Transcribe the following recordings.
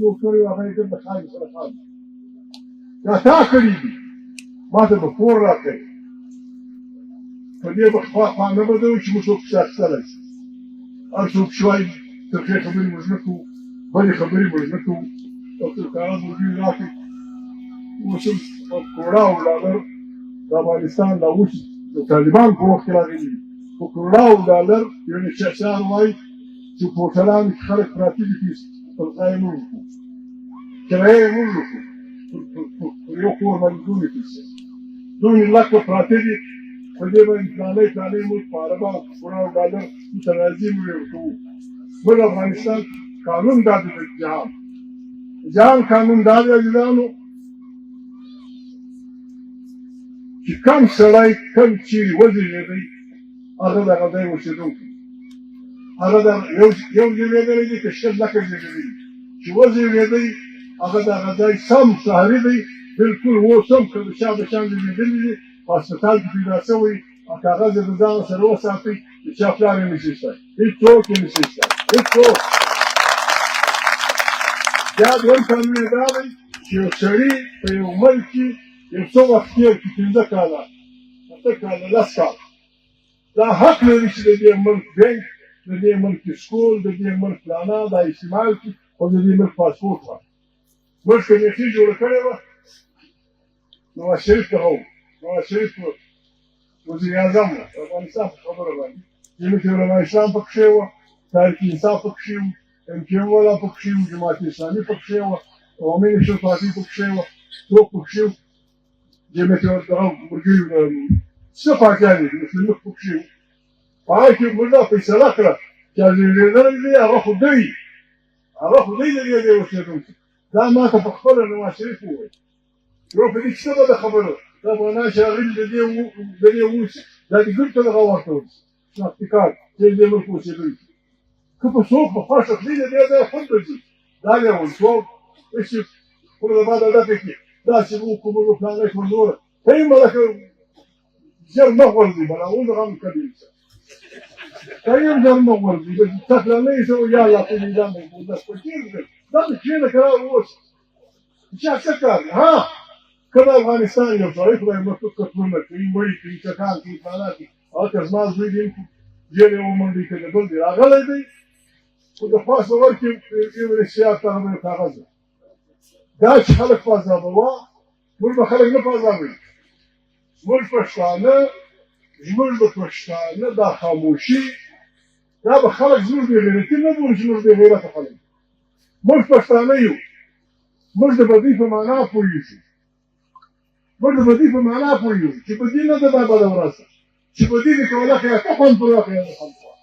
جوړ کړی و هغه یې کړ د خاین سره خان دا تا کړي دي ما ته به پور راکړي په دې به خوا نه بدوي چې موږ څوک پسې اخیستلی شي هر څوک چې وایي ترخې خبرې موږ نه کوو بدې خبرې موږ نه کوو او تر کاغذ موږ راکړي اوس هم کوړه او ډالر د افغانستان دا اوس د طالبان په وخت کې راغلي دي په کوړه او ډالر یو شهسوار وایي چې په هوټلانو کې خلک پراته دي تنخواه یې موږ وکړو کرایه یې موږ وکړو پر یو کور باندې دونې پیسې دونې لکه پراته دي په دې باندې فلانی ملک په عربه او په کوړه او ډالر دلته راځي موږ یې ورکوو موږ افغانستان قانون دا دی د جهان قانون دا دی عزیزانو چې کم سړی کم چیرې وزېږېدی هغه د هغه ځای اوسېدونکی هغه د یو زېږېدلی دی که شل لکه زېږېدلی چې وزېږېدی هغه د هغه ځای سم شهري دی بلکل اوس هم که د چا بچیان زېږېدلي دي په هسپتال کې پیدا شوی او کاغذ یې د ځان سره وساتئ د چا پلار یې نشي شتی هېڅوک یې نشي شتی هېڅوک بیا دویم قانون یې دا دی چې یو سړي په یو ملک کې یو څه وخت تېر کړي 15 کاله 8 کاله 10 کاله دا حق لري چې د دې ملک بینک د دې ملک سکول د دې ملک پلانا دا استعمال کړي او د دې ملک پاسپورټ واخلي موږ که نیټي جوړه کړې وه نواز شریف دغه و نواز شریف وزیر اعظم و د افغانستان په خبره باندې جمعیت علما اسلام پکښې وه تحریک انصاف پکښې و MKM والا پکښې و جماعت اسلامي پکښې وه عوامي نېشنل پارټي پکښې وه څوک پکښې و جمعیت دغه ملګري څه پارټیانې دي مسلمک پکښې و په هغه کې موږ دا فیصله کړه چې زېږېدلی دی هغه خو دی د دې ځای اوسېدونکی دا ما ته په خپله نواز شریف وویل یو په دې کې څه بده خبره دا افغانان چې راغلي د دې اوس دا د ګرد ته دغه ورکوي شناختي کارت چې د دې ملک اوسېدونکي که په څوک په خوښ اخلي د دې ځای خوند ته ځي دا لیونتوب چې خپله زما د هدف کې داسې وکړو موږ فلانی کړو نوره ته یې ملکه ژر مه غورځي بله اون غم کبیر شه ته یې ژر مه غورځي ته فلانی شه یا الله ته دې ځان دست په تېر دی دا د کښېنه که راووسه چا څه کار دی ها که د افغانستان یو سړی خدای مخلوق قتلونه کوي مړي کوي چکان کوي فلانا کوي هغه که زما زوی دی جیل یې ومنډي که د بل دی راغلی دی خو د پاسه ورکړي یو رسیات ته هم یو کاغذ دی دا چې خلک په عذابوه موږ به خلک نه په عذابوي زموږ پښتانه دا خاموشي دا به خلک زموږ بېغیرتي نه بولي چې موږ بېغیرته خلک موږ پښتانه یو موږ د بدۍ په معنا پوهېږو چې بدي نه ده دا بده ورځ ده چې بدي دې کوله که ته خوند پر واخلې یا خوند پر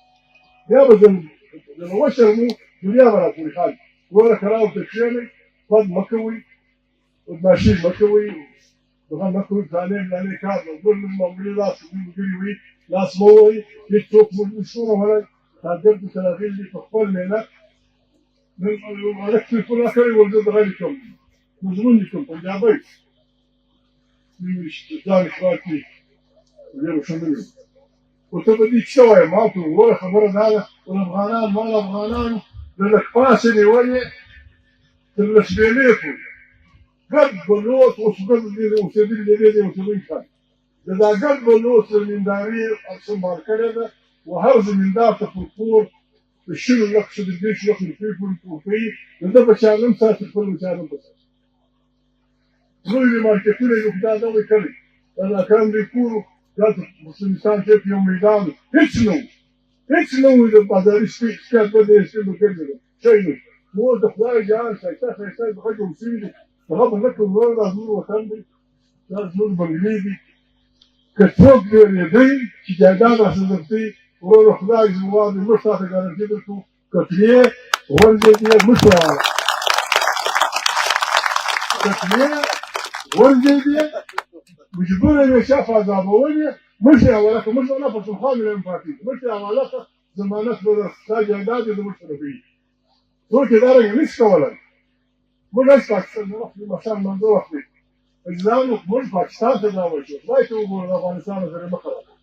بیا به ځنه وشرمو دنیا به راپورې خالي ګوره که راورته کښېنئ بد مه کوئ بدماشي مه کوئ دغه مه کوئ فلانې کار دی بل معمولي لاس ملګري وي لاس مه ووهئ هېڅوک موږ نشو وهلی دا ګرد ته راغلي دي په خپل محنت نن هلک تلیفون راکړی ول زه دغه لیکم مضمون لیکم پنجابی ځان اشغال کړي ډېر روښانه وي ورته به دې څه وایم ما ورته وویل خبره دا ده افغانانو د لږ پاسه نیولې تر لسبېلې پورې ګرد بلوط اوس ګرد اوسېدلي د دې ځای اوسېدونکي خلک د دا ګرد بلوط زمینداري سنبال کړې ده و هر زمیندار ته پر کور د 20 لکو څخه د 20 لکو روپۍ پورې کوي د ده بچیان هم ساتي خپل بچیان هم په ساتي لوی مارکېټونه یې دا دغه کړی دا د اکرم دی کور دلته مسلمستان کې په یو میدان هېڅ نه و د بازاري شکایت به د سپین به ګرځېده شی نه نو د خدای جهان ښایسته دغه جوړ شوي دي هغه به نه کوم دا زموږ وطن دی دا زموږ بنګلې دي که څوک وېرېدئ چې جایداد راسره درکوي وروره خدای زموږ دی موږ تاته ګارنټي درکړو که ترې ورځېدې مه شواره که ترې ورځېدې مجبوره یې چا په عذابولې مه شي حواله که موږ نه پښتونخوا ملایان پارټي مه شي حواله که ضمانت به ستا جایداد یې زموږ سره کوي څوک یې دارنګه نشي کولی موږ هېڅ پاکستان نه وخت ماښام لمانځه وخت دی عزیزانو موږ پاکستان ته راوړی شو خدای ته وګوره د افغانستان سره مه خرابوه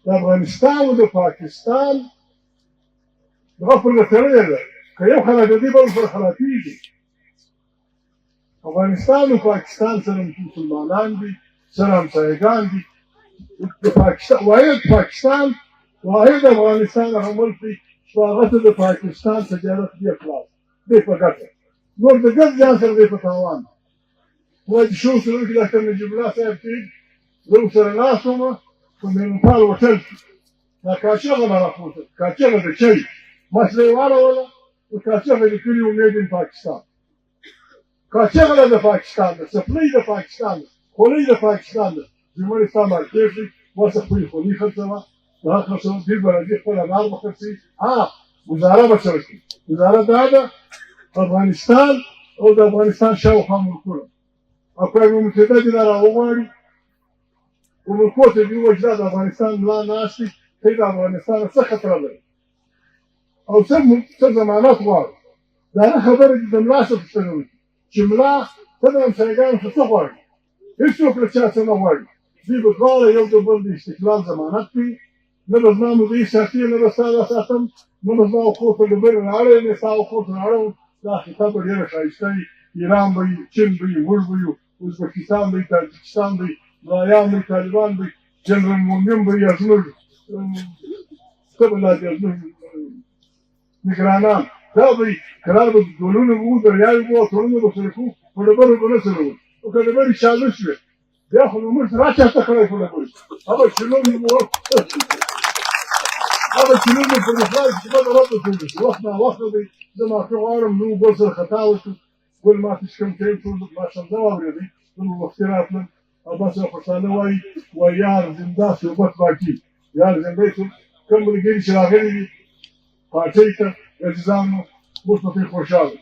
د افغانستان او د پاکستان دغه پرله تړلې ده که یو خرابېدي بل ورسره خرابېږي. افغانستان او پاکستان سره مسلمانان دي، سره همسایګان دي. د پاکستان واحد افغانستان هغه ملک دی چې هغه ته د پاکستان تجارت دی خلاص دی په ګټه، نور د ګټ ځان سره دی په تاوان. وایي چې شو سره کې ډاکټر نجیب الله صاحب چې زه ورسره ناست وم په مېلمپال هوټل کې، دا کاچغه به راپورته کاچغه د چای مسله یې واړوله، د کاچغه یې لیکلي وو میډ ان پاکستان. کاچغه د پاکستان ده، څپلۍ د پاکستان ده، خولۍ د پاکستان ده. زموږ ستا مارکېټ دی، ورته خپلې خولۍ خرڅوه، د هغه خرڅوه، دوی به راځي خپل انار به خرڅوي. ګزاره به سره کوي. ګزاره دا ده افغانستان او د افغانستان شاوخوا ملکونه اقوام متحده دې دا راوغواړي، په ملکو ته دې ووایي چې دا د افغانستان ملا ناست دی، ته د افغانستان څه خطره لري او څه ضمانت غواړي. دا نه خبره دي د ملا څه پوښتنه وکړي چې ملا ته د همسایګانو څه غواړي. هېڅوک له چا څه نه غواړي. دوی به دواړه یو د بل د استقلال ضمانت کوي. نه به زما مودې ساتي، نه به ستا دا ساتم، نه به زما حقوق ته ډبرې راړی، نه ستا حقوق راړم. دا خطاب به ډېره ښایسته وي. ایران به وي، چین به وي، موږ به یو، ازبکستان به وي، تاجکستان به وي، ملایان به وي، طالبان به وي، جنرال مومن به وي، یا زموږ څه به لا دي زموږ نګرانان دا به وي. کرار به ډولونه به وو، دریاوې به وو، تړونونه به سره کوو، په ډبرو به نه چلوو. او که ډبرې چالو شوې بیا خو نو موږ راچاته کړی په ډبرې هغه چلون هغه چلون مې په مخلاص چې به د رب وکړو. وخت ناوخته به زه معافي غواړم، نو بل سره خطا وشو، ګل ماته چې کوم ټیم ټول ماشمده واورېدی، نو وختي راتلل او بس یو پښتانه وایي یار زنده صحبت باقي. یار زنده کوم ملګري چې راغلي دي پارټۍ ته عزیزانو، موږ په پرې خوشحاله